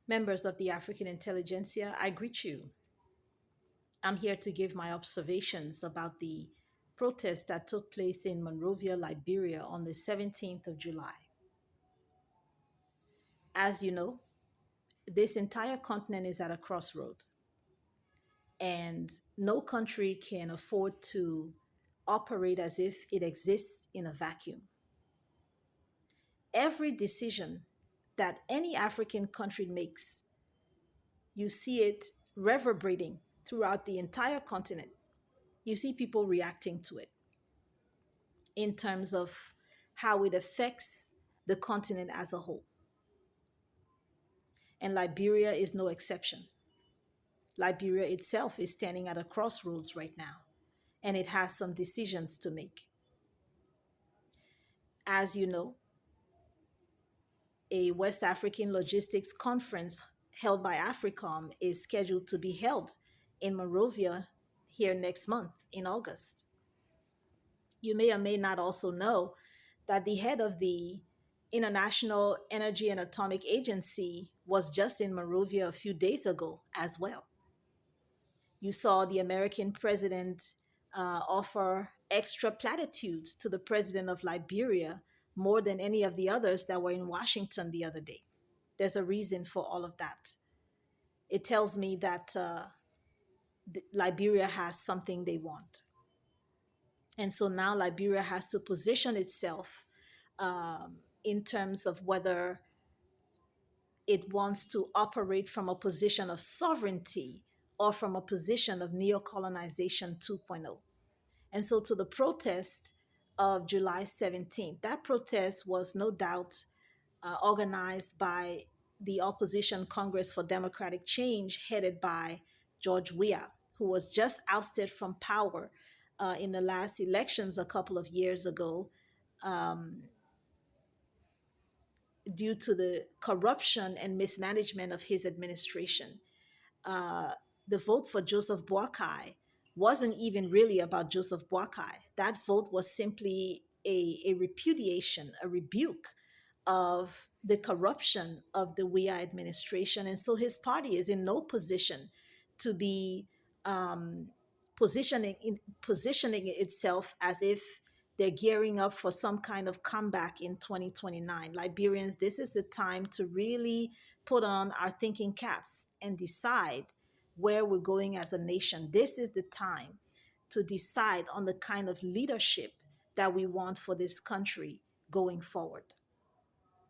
Members of the African intelligentsia, I greet you. I'm here to give my observations about the protest that took place in Monrovia, Liberia on the 17th of July. As you know, this entire continent is at a crossroad, and no country can afford to operate as if it exists in a vacuum. Every decision that any African country makes, you see it reverberating throughout the entire continent. You see people reacting to it in terms of how it affects the continent as a whole. And Liberia is no exception. Liberia itself is standing at a crossroads right now, and it has some decisions to make. As you know, a West African logistics conference held by AFRICOM is scheduled to be held in Monrovia here next month in August. You may or may not also know that the head of the International Energy and Atomic Agency was just in Monrovia a few days ago as well. You saw the American president offer extra platitudes to the president of Liberia more than any of the others that were in Washington the other day. There's a reason for all of that. It tells me that Liberia has something they want. And so now Liberia has to position itself in terms of whether it wants to operate from a position of sovereignty or from a position of neocolonization 2.0. And so, to the protest of July 17th, that protest was no doubt organized by the Opposition Congress for Democratic Change, headed by George Weah, who was just ousted from power in the last elections a couple of years ago um, due to the corruption and mismanagement of his administration. uh, the vote for Joseph Boakai wasn't even really about Joseph Boakai. That vote was simply a repudiation, a rebuke of the corruption of the Weah administration. And so his party is in no position to be um, positioning itself as if they're gearing up for some kind of comeback in 2029. Liberians, this is the time to really put on our thinking caps and decide where we're going as a nation. This is the time to decide on the kind of leadership that we want for this country going forward.